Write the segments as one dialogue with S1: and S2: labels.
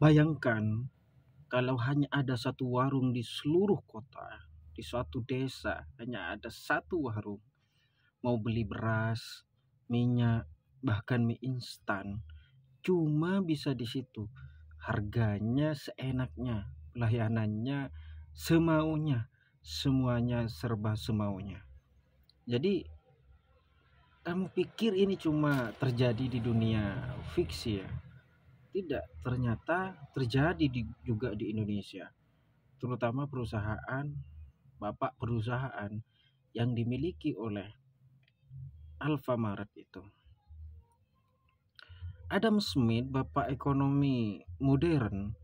S1: Bayangkan kalau hanya ada satu warung di seluruh kota, di suatu desa hanya ada satu warung, mau beli beras, minyak, bahkan mie instan, cuma bisa di situ. Harganya seenaknya, pelayanannya semaunya, semuanya serba semaunya. Jadi kamu pikir ini cuma terjadi di dunia fiksi ya? Tidak, ternyata terjadi juga di Indonesia. Terutama bapak perusahaan yang dimiliki oleh Alfamart itu. Adam Smith, bapak ekonomi modern,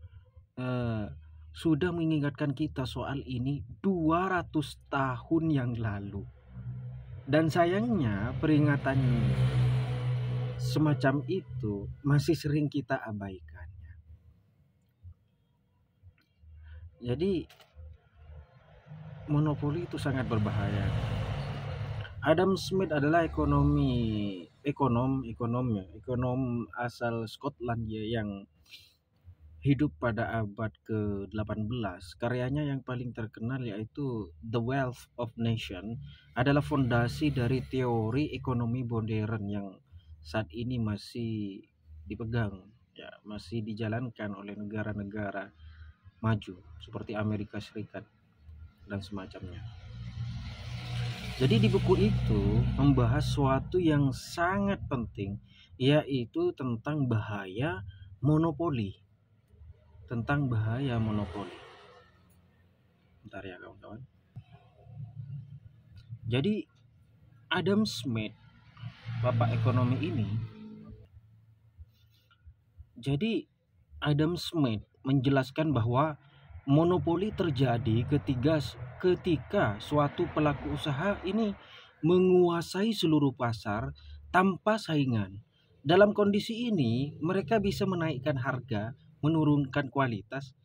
S1: sudah mengingatkan kita soal ini 200 tahun yang lalu. Dan sayangnya peringatan semacam itu masih sering kita abaikan. Jadi monopoli itu sangat berbahaya. Adam Smith adalah ekonom asal Skotlandia yang hidup pada abad ke-18. Karyanya yang paling terkenal yaitu The Wealth of Nation adalah fondasi dari teori ekonomi modern yang saat ini masih dipegang, ya, masih dijalankan oleh negara-negara maju seperti Amerika Serikat dan semacamnya. Jadi di buku itu membahas suatu yang sangat penting, yaitu tentang bahaya monopoli. Bentar ya kawan-kawan. Jadi Adam Smith, bapak ekonomi ini, menjelaskan bahwa monopoli terjadi ketika suatu pelaku usaha ini menguasai seluruh pasar tanpa saingan. Dalam kondisi ini, mereka bisa menaikkan harga, menurunkan kualitas,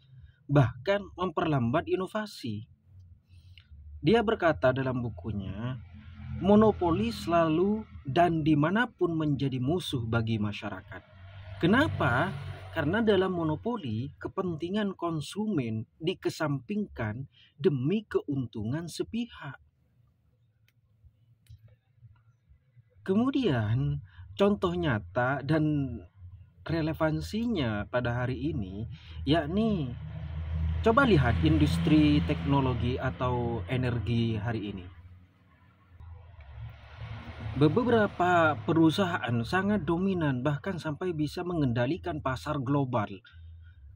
S1: bahkan memperlambat inovasi. Dia berkata dalam bukunya, monopoli selalu dan dimanapun menjadi musuh bagi masyarakat. Kenapa? Karena dalam monopoli, kepentingan konsumen dikesampingkan demi keuntungan sepihak. Kemudian, contoh nyata dan relevansinya pada hari ini, yakni coba lihat industri teknologi atau energi hari ini. Beberapa perusahaan sangat dominan, bahkan sampai bisa mengendalikan pasar global.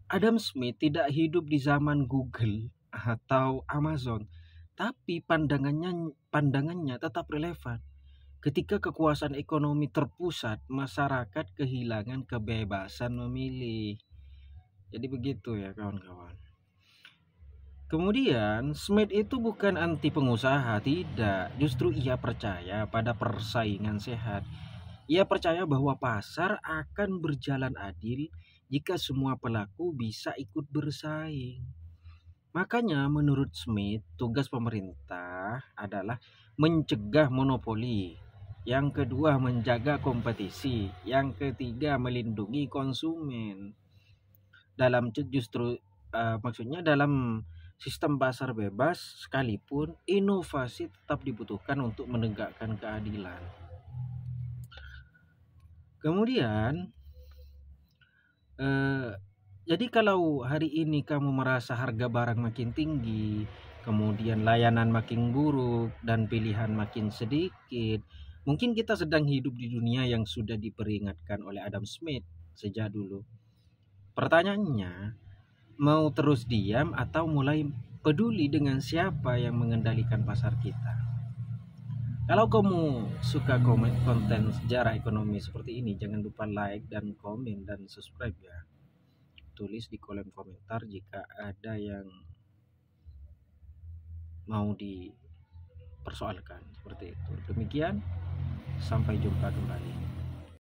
S1: Adam Smith tidak hidup di zaman Google atau Amazon, tapi pandangannya tetap relevan. Ketika kekuasaan ekonomi terpusat, masyarakat kehilangan kebebasan memilih. Jadi begitu ya kawan-kawan. Kemudian Smith itu bukan anti pengusaha, tidak. Justru ia percaya pada persaingan sehat. Ia percaya bahwa pasar akan berjalan adil jika semua pelaku bisa ikut bersaing. Makanya menurut Smith, tugas pemerintah adalah mencegah monopoli. Yang kedua, menjaga kompetisi. Yang ketiga, melindungi konsumen. Maksudnya dalam sistem pasar bebas sekalipun, inovasi tetap dibutuhkan untuk menegakkan keadilan. Kemudian, jadi kalau hari ini kamu merasa harga barang makin tinggi, kemudian layanan makin buruk, dan pilihan makin sedikit, mungkin kita sedang hidup di dunia yang sudah diperingatkan oleh Adam Smith sejak dulu. Pertanyaannya, mau terus diam atau mulai peduli dengan siapa yang mengendalikan pasar kita? Kalau kamu suka konten sejarah ekonomi seperti ini, jangan lupa like dan komen dan subscribe ya. Tulis di kolom komentar jika ada yang mau dipersoalkan seperti itu. Demikian, sampai jumpa kembali.